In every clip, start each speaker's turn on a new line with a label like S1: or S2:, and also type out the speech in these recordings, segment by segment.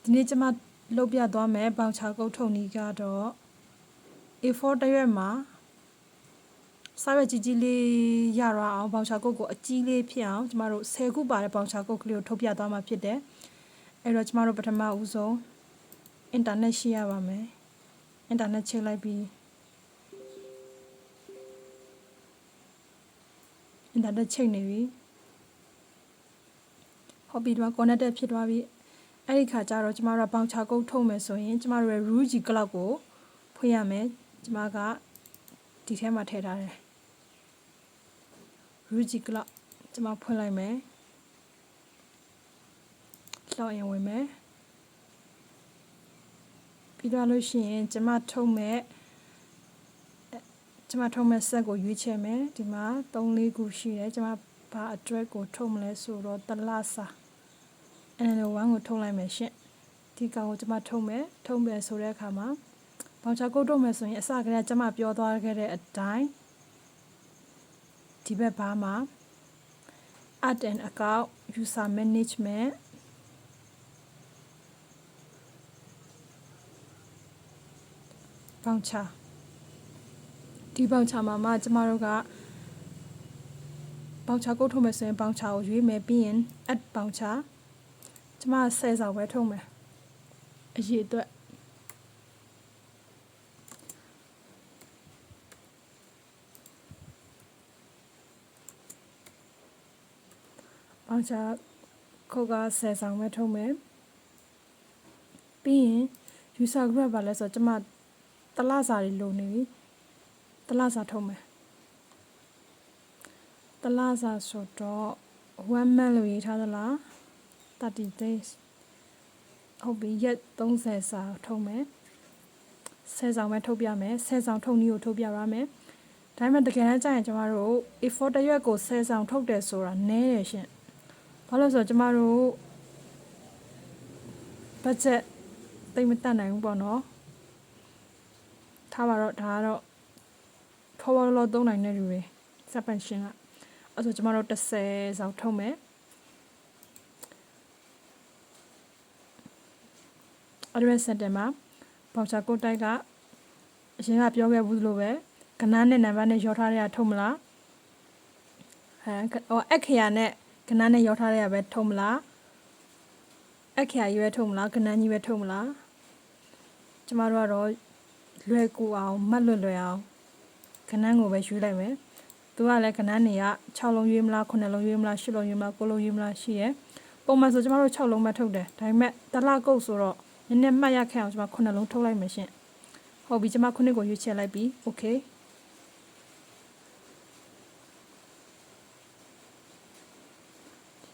S1: ဒီနေ့ကျမလုပ်ပြသွားမယ်ဘောင်ချကုတ်ထုံနီးကတော့ A4 တရွက်မှာစာရွက်ကြီးကြီးလေးရရအောင်ဘောင်ချကုတ်ကိုအကြီးလေးဖြစ်အောင်ကျမတို့10ခုပါတဲ့ဘောင်ချကုတ်ကလေးကိုထုတ်ပြသွားမှာဖြစ်တယ်အဲ့တော့ကျမတို့ပထမဦးဆုံးအင်တာနက်ရှိရပါမယ်အင်တာနက်ချိန်လိုက်ပြီးအင်တာနက်ချိန်နေပြီဟုတ်ပြီဒီမှာ connected ဖြစ်သွားပြီအဲ့ဒီခါကျတော့ကျမတို့ဘောင်ချကုတ်ထုတ်မယ်ဆိုရင်ကျမတို့ရဲ့ Ruji Cloud ကိုဖွင့်ရမယ်ကျမကဒီထဲမှာထည့်ထားတယ် Ruji Cloud ကျမဖွင့်လိုက်မယ်လောက်ရင်ဝင်မယ်ပြီးတော့လို့ရှိရင်ကျမထုတ်မဲ့ဆက်ကိုရွေးချယ်မယ်ဒီမှာ3-4ခုရှိတယ်ကျမဘာအတွက်ကိုထုတ်မလဲဆိုတော့တလစာNL1 ကိုထုတ်လိုက်မယ်ရှင့်ဒီကောင်ကိုကျမထုတ်မယ်ဆိုတဲ့အခါမှာဘောင်ချကုတ်ထုတ်မယ်ဆိုရင်အစကတည်းကကျမပြောသွားခဲ့တဲ့အတိုင်းဒီဘက်ဘားမှာ Add an account user managementဘောင်ချဒီဘောင်ချမှာမှကျမတို့ကဘောင်ချကုတ်ထုတ်မယ်ဆိုရင်ဘောင်ချကိုရွေးမယ်ပြီးရင် add ဘောင်ချကျမ10ဆောင်ပဲထုတ်မယ်အရေးအတွက်ဘောင်ချခုတ်က10ဆောင်ပဲထုတ်မယ်ပြီးရင် user group ပါလဲဆိုတော့ကျမတလစာတွေလိုနေပြီတလစာထုတ်မယ်တလစာဆိုတော့1 month လို့ရေးထားသလား30 days ဟုတ်ပြီရက်30စာထုတ်မယ်10ဆောင်ပဲထုတ်ပြမယ်10ဆောင်ထုတ်နည်းကိုထုတ်ပြပါမယ်ဒါပေမဲ့တကယ်တမ်းကျရင်ကျမတို့ A4 တရွက်ကို10ဆောင်ထုတ်တယ်ဆိုတာနည်းတယ်ရှင်ဘာလို့ဆိုတော့ကျမတို့ budget တိတ်မတတ်နိုင်ဘူးပေါ့နော်ထားပါတော့ဒါကတော့ခေါ်ဝလောသုံးနိုင်တဲ့လူတွေစပန်ရှင်ကအဲ့ဆိုကျမတို့30ဆောင်ထုတ်မယ်အဲ့ဒီစက်တင်မှာဘောင်ချကုတ်တိုက်ကအရင်ကပြောခဲ့ဘူးလို့ပဲကနန်းနဲ့နံပါတ်နဲ့ရောထားတဲ့ကထုတ်မလားအခရာနဲ့ကနန်းနဲ့ရောထားတဲ့ကပဲထုတ်မလားအခရာကြီးပဲထုတ်မလားကနန်းကြီးပဲထုတ်မလားကျမတို့ကတော့လွယ်ကူအောင်မတ်လွယ်အောင်ကနန်းကိုပဲရွေးလိုက်မယ်သူကလည်းကနန်းတွေက6လုံးရွေးမလား9လုံးရွေးမလား10လုံးရွေးမလား9လုံးရွေးမလားရှိရယ်ပုံမှန်ဆိုကျမတို့6လုံးပဲထုတ်တယ်ဒါပေမဲ့တလကုတ်ဆိုတော့နည်းနည်းမှတ်ရခဲ့အောင်ကျမ9လုံးထုတ်လိုက်မယ်ရှင်ဟုတ်ပြီကျမ9ကိုရွေးချယ်လိုက်ပြီโอเค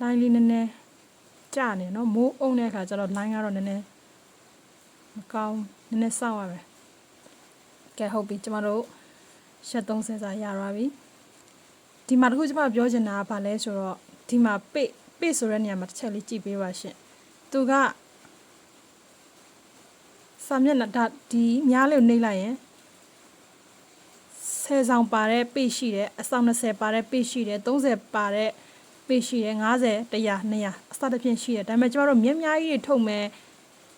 S1: လိုင်းလေးနည်းနည်းကြာနေနော်မိုးအုံတဲ့အခါကျတော့လိုင်းကတော့နည်းနည်းမကောင်းနည်းနည်းစောင့်ရမယ်ကဲဟုတ်ပြီကျမတို့ရက်30စာရသွားပြီဒီမှာတခုကျမပြောချင်တာကဘာလဲဆိုတော့ဒီမှာပေ့ဆိုတဲ့နေရာမှာတစ်ချက်လေးကြည့်ပေးပါရှင်သူကစာမျက်နှာဒီများလေးကိုနှိပ်လိုက်ရင်10ဆောင်ပါတဲ့ပေ့ရှိတယ်အဆောင်20ပါတဲ့ပေ့ရှိတယ်30ပါတဲ့ပေ့ရှိတယ်50 100 200အစတစ်ဖြင့်ရှိတယ်ဒါပေမဲ့ကျမတို့မြင်းများကြီးတွေထုတ်မယ်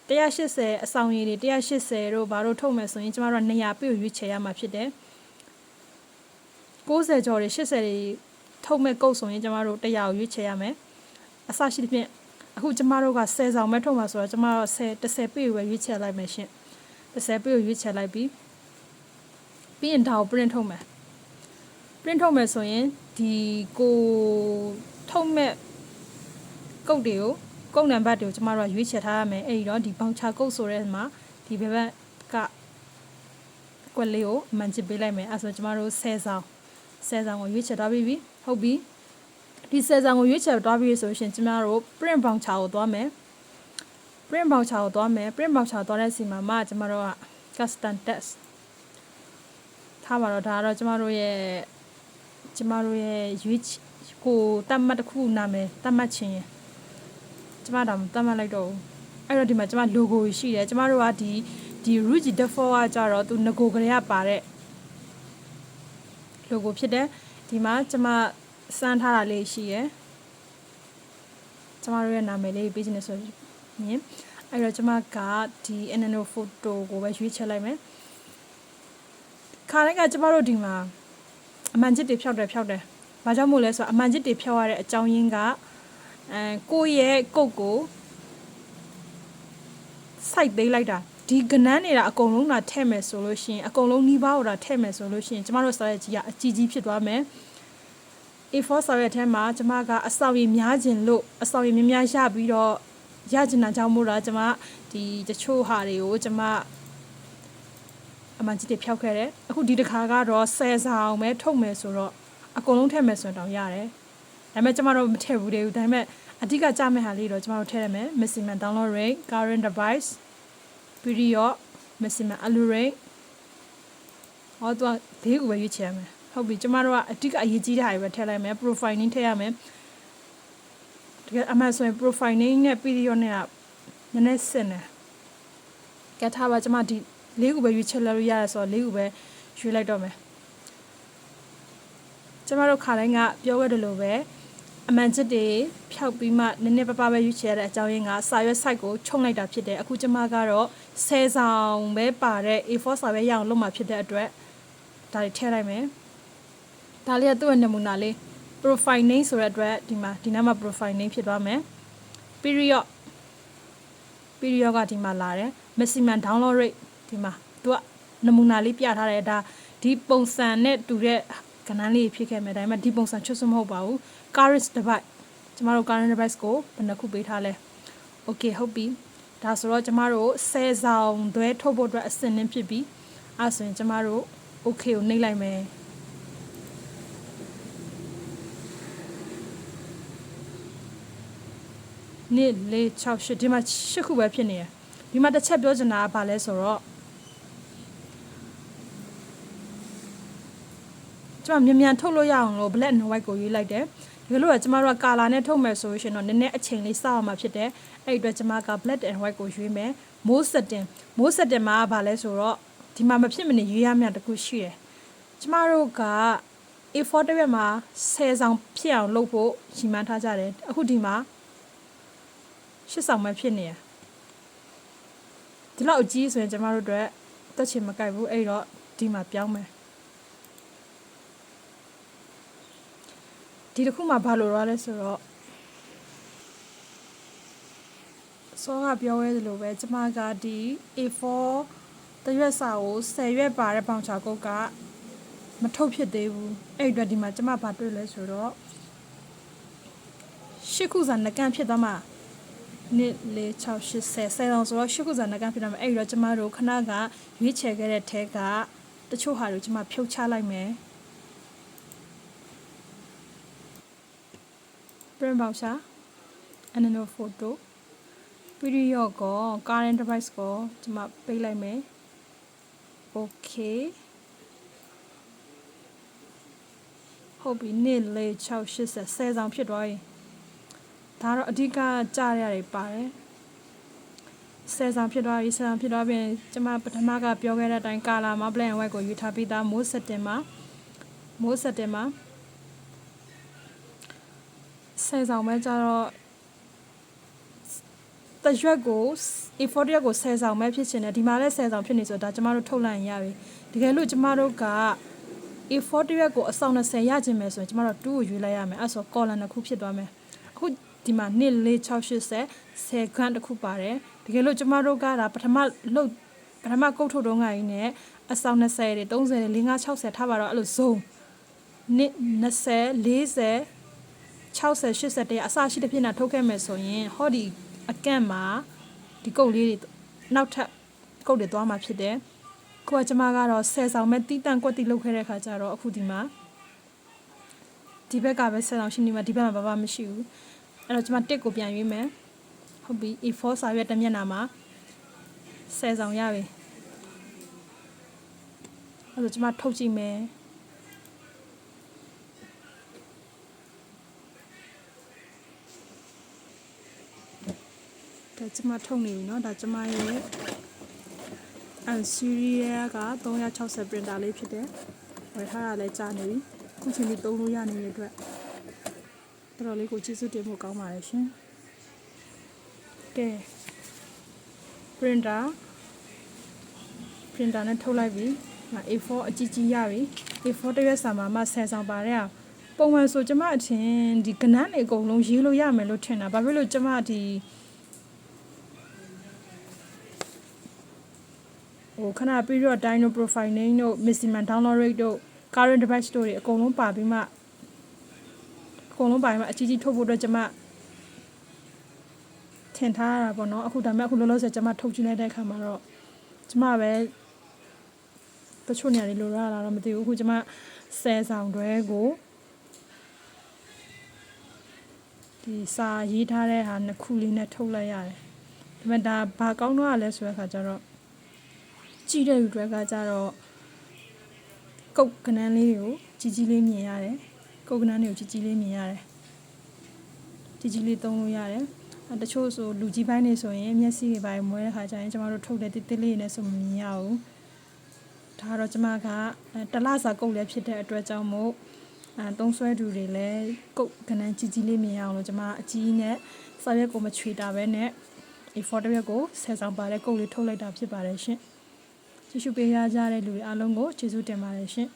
S1: 180အဆောင်ရည်တွေ180တို့ဘာလို့ထုတ်မယ်ဆိုရင်ကျမတို့200ပေ့ကိုရွေးချယ်ရမှာဖြစ်တယ်90ကျော်တွေ80တွေထုတ်မဲ့ကုတ်ဆိုရင်ကျမတို့100ကိုရွေးချယ်ရမယ်အစရှိသဖြင့်အခုကျမတို့က10ဆောင်ပဲထုတ်မှာဆိုတော့ကျမတို့10ပေကိုပဲရွေးချယ်လိုက်မယ်ရှင်10ပေကိုရွေးချယ်လိုက်ပြီးရင်ဒါကို print ထုတ်မယ်ဆိုရင်ဒီကိုထုတ်မဲ့ကုတ်တွေကိုကုတ်နံပါတ်တွေကိုကျမတို့ကရွေးချယ်ထားရမယ်အဲ့ဒီတော့ဒီဘောင်ချကုတ်ဆိုတဲ့မှာဒီဘက်ကကွက်လေးကိုအမှန်ချစ်ပေးလိုက်မယ်အဲ့ဆိုကျမတို့10ဆောင်ကိုရွေးချယ်ထားပြီးပြီဟုတ်ပြီဒီ10ဆောင်ကိုရွေးချယ်ထားပြီးဆိုရှင်ကျမတို့ print voucher ကိုသွားမယ် print voucher သွားတဲ့စီမှာကျမတို့က custom text ထားပါတော့ဒါကတော့ကျမတို့ရဲ့ရွေးကိုတတ်မှတ်တစ်ခုနာမည်တတ်မှတ်ခြင်းကျမတို့တတ်မှတ်လိုက်တော့အဲ့တော့ဒီမှာကျမ logo ရှိတယ်ကျမတို့ကဒီ Ruji default ကကြတော့သူငကိုကလေးကပါတဲ့ logo ဖြစ်တယ်ဒီမှာကျမစမ်းထားတာလေးရှိရယ်ကျမတို့ရဲ့နာမည်လေးပေးခြင်းနဲ့ဆိုရင် အဲ့တော့ကျမကဒီ Nano photo ကိုပဲရွေးချယ်လိုက်မယ်ခါတိုင်းကကျမတို့ဒီမှာအမှန်ချစ်တွေဖြောက်တယ်ဘာကြောင့်မို့လဲဆိုတော့အမှန်ချစ်တွေဖြောက်ရတဲ့အကြောင်းရင်းကကိုယ့်ရဲ့ကုတ်ကိုစိုက်သေးလိုက်တာဒီကနန်းနေတာအကုန်လုံးလာထဲ့မယ်ဆိုလို့ရှိရင်အကုန်လုံးနှီးပါးကိုလာထဲ့မယ်ဆိုလို့ရှိရင်ကျမတို့စာရွက်ကြီးကအကြီးကြီးဖြစ်သွားမယ် A4 စာရွက်ထဲမှာကျမကအစောင်ရည်များခြင်းလို့အစောင်ရည်များများရပြီးတော့ရကျင်တာကြောင့်မို့လားကျမဒီတချို့ဟာတွေကိုကျမအမှန်ကြီးတွေဖြောက်ခဲ့တယ်အခုဒီတစ်ခါကတော့10ဆောင်ပဲထုတ်မယ်ဆိုတော့အကုန်လုံးထည့်မယ်ဆိုရင်တောင်ရတယ်ဒါပေမဲ့ကျမတို့မထည့်ဘူးတဲ့ဒါပေမဲ့အဓိကကြမဲ့ဟာလေးတော့ကျမတို့ထည့်ရမယ် maximum download rate current device period maximum alert rate ဟောတော့ဘေးကိုပဲရွေးချယ်ရမယ်ဟုတ်ပြီကျမတို့ကအဓိကအရေးကြီးတဲ့ဟာတွေပဲထည့်လိုက်မယ် profiling ထည့်ရမယ်တကယ်အမှန်ဆိုရင် profiling နဲ့ period နဲ့ကနည်းနည်းစစ်နေကဲထားပါကျမဒီလေးခုပဲရွေးချယ်လို့ရတယ်ဆိုတော့လေးခုပဲရွေးလိုက်တော့မယ်ကျမတို့ခါတိုင်းကပြောခဲ့တယ်လို့ပဲအမှန်ချစ်တွေဖြောက်ပြီးမှနည်းနည်းပါးပါးပဲရွေးချယ်ရတဲ့အကြောင်းရင်းကစာရွက် site ကိုချုံလိုက်တာဖြစ်တယ်အခုကျမကတော့10ဆောင်ပဲပါတဲ့ A4 စာပဲရအောင်လုပ်မှာဖြစ်တဲ့အတွက်ဒါတွေထည့်လိုက်မယ်ဒါလေးကသူ့ရဲ့နမူနာလေး profile name ဆိုတဲ့အတွက်ဒီနားမှာ profile name ဖြစ်သွားမယ် period ကဒီမှာလာတယ် maximum download rate ဒီမှာသူကနမူနာလေးပြထားတယ်ဒါဒီပုံစံနဲ့တူတဲ့ကဏ္ဍလေးဖြစ်ခဲ့မယ်ဒါပေမဲ့ဒီပုံစံချွတ်စွမဟုတ်ပါဘူး current device ကျမတို့ current device ကိုဘယ်နှခုပေးထားလဲ okay ဟုတ်ပြီဒါဆိုတော့ကျမတို့10ဆောင်သွဲထုတ်ဖို့အတွက်အဆင်သင့်ဖြစ်ပြီအဲဆိုရင်ကျမတို့ okay ကိုနှိပ်လိုက်မယ်နေ့လေး6 8ဒီမှာ8ခုပဲဖြစ်နေတယ်ဒီမှာတစ်ချက်ပြောချင်တာကဘာလဲဆိုတော့ကျမမြန်ထုတ်လို့ရအောင်လို့ black and white ကိုရွေးလိုက်တယ်ဒီလိုကကျမတို့က color နဲ့ထုတ်မယ်ဆိုရှင်တော့နည်းနည်းအချိန်လေးစောင့်အောင်မှာဖြစ်တယ်အဲ့ဒီအတွက်ကျမက black and white ကိုရွေးမယ် mode setting မှာဘာလဲဆိုတော့ဒီမှာမဖြစ်မနေရွေးရမယ့်တခုရှိတယ်ကျမတို့က A4 တစ်ရက်မှာ10ဆောင်ဖြစ်အောင်လုပ်ဖို့ရှင်းမှန်းထားကြတယ်အခုဒီမှာ8ဆောင်ပဲဖြစ်နေရဒီလောက်အကြီးဆိုရင်ကျမတို့အတွက်တက်ချင်မကြိုက်ဘူးအဲ့တော့ဒီမှာပြောင်းမယ်ဒီတစ်ခုမှဘာလို့ရလဲဆိုတော့စောကပြောရဲသလိုပဲကျမကဒီ A4 တရွက်စာကို10ရွက်ပါတဲ့ပေါင်ချာကုတ်ကမထုတ်ဖြစ်သေးဘူးအဲ့အတွက်ဒီမှာကျမဘာတွေ့လဲဆိုတော့8ခုစာနှကန့်ဖြစ်သွားမှာ1 2 3 4 5 6 10အောင်ဆိုတော့8ခုစာနှကန့်ဖြစ်သွားမှာအဲ့တော့ကျမတို့ခဏကရွေးချယ်ခဲ့တဲ့ထဲကတချို့ဟာတွေကျမဖြုတ်ချလိုက်မယ်print voucher Nano photo period ကို current device ကိုကျမပေးလိုက်မယ် okay ဟုတ်ပြီနေ့လေး6 8 10ဆောင်ဖြစ်သွားပြီဒါတော့အဓိကကြားရတယ်ပါတယ်10ဆောင်ဖြစ်သွားပြီ10ဆောင်ဖြစ်သွားပြင်ကျမပထမကပြောခဲ့တဲ့အတိုင်းကာလာမှာ black and white ကိုယူထားပြီးသား mode setting မှာ10ဆောင်ပဲကြတော့တရွက်ကို A4 ရွက်ကို10ဆောင်ပဲဖြစ်ချင်တယ်ဒီမှာလည်း10ဆောင်ဖြစ်နေဆိုတော့ဒါကျမတို့ထုတ်လိုက်ရပြီတကယ်လို့ကျမတို့က A4 ရွက်ကိုအဆောင်20ရချင်မယ်ဆိုရင်ကျမတို့2ကိုရွေးလိုက်ရမယ်အဲ့ဆို column တစ်ခုဖြစ်သွားမယ်အခုဒီမှာ2 4 6 8 10ခန်းတစ်ခုပါတယ်တကယ်လို့ကျမတို့ကဒါပထမကုတ်ထုတ်တုံးကကြီးနဲ့အဆောင်20တွေ30တွေ50 60ထားပါတော့အဲ့လို zone 20 40 60 80တရအစရှိတဲ့ဖြစ်နေထုတ်ခဲ့မယ်ဆိုရင်ဟောဒီအကန့်မှာဒီကုတ်လေးတွေနောက်ထပ်ကုတ်တွေသွားမှာဖြစ်တယ်ခုကကျမကတော့10ဆောင်မဲ့တီးတန့်ကွက်တီလုပ်ခဲ့တဲ့ခါကျတော့အခုဒီမှာဒီဘက်ကပဲ10ဆောင်ရှိနေမှာဒီဘက်မှာဘာမှမရှိဘူးအဲ့တော့ကျမတစ်ကိုပြန်ရွေးမယ်ဟုတ်ပြီ A4 စာရွက်တစ်မျက်နှာမှာ10ဆောင်ရပြီအဲ့တော့ကျမထုတ်ကြည့်မယ်ဒါကျမထုတ်နေပြီเนาะဒါကျမရဲ့Series က360 printer လေးဖြစ်တယ်ဝယ်ထားတာလည်းကြာနေပြီခုချိန်ထိသုံးလို့ရနေတဲ့အတွက်တော်တော်လေးကိုကျေးဇူးတင်ဖို့ကောင်းပါတယ်ရှင်ကဲ printer နဲ့ထုတ်လိုက်ပြီ A4 အကြီးကြီးရပြီ A4 တစ်ရွက်စာမှာမှ10ဆောင်ပါတယ် ပုံမှန်ဆိုကျမအထင်ဒီကနန်းတွေအကုန်လုံးရေးလို့ရမယ်လို့ထင်တာဘာဖြစ်လို့ကျမဒီခဏပြီးတော့ Dino profiling တို့ maximum download rate တို့ current device တို့တွေအကုန်လုံးပါပြီးမှအကြီးကြီးထုတ်ဖို့အတွက်ကျမထင်ထားရတာပေါ့နော်အခုဒါပေမဲ့အခုလောလောဆယ်ကျမထုတ်ကြည့်လိုက်တဲ့အခါမှာတော့ကျမပဲတချို့နေရာတွေလိုရတာတော့မသိဘူးအခုကျမ10ဆောင်တွဲကိုဒီစာရေးထားတဲ့ဟာနှစ်ခုလေးနဲ့ထုတ်လိုက်ရတယ်ဒါပေမဲ့ဒါဘာကောင်းတော့လဲဆိုတဲ့အခါကျတော့ကြည့်တဲ့လူတွေကကြတော့ကုတ်ကနန်းလေးကိုကြီးလေးမြင်ရတယ်ကုတ်ကနန်းလေးကိုကြီးလေးမြင်ရတယ်ကြီးလေးသုံးလို့ရတယ်တချို့ဆိုလူကြီးပိုင်းနေဆိုရင်မျက်စိတွေပိုင်းမွဲတဲ့ခါကျရင်ကျမတို့ထုတ်တဲ့တိလေးနဲ့ဆိုမမြင်ရဘူးဒါတော့ကျမကတလစာကုတ်လည်းဖြစ်တဲ့အတွက်ကြောင့်မို့သုံးဆွဲသူတွေလည်းကုတ်ကနန်းကြီးလေးမြင်ရအောင်လို့ကျမအကြီးနဲ့စာရွက်ကိုမချွေတာပဲနဲ့ A4 တစ်ရွက်ကို10ဆောင်ပါတဲ့ကုတ်လေးထုတ်လိုက်တာဖြစ်ပါတယ်ရှင်ကြည့်ရှုပေးရကြတဲ့လူတွေအားလုံးကိုကျေးဇူးတင်ပါတယ်ရှင်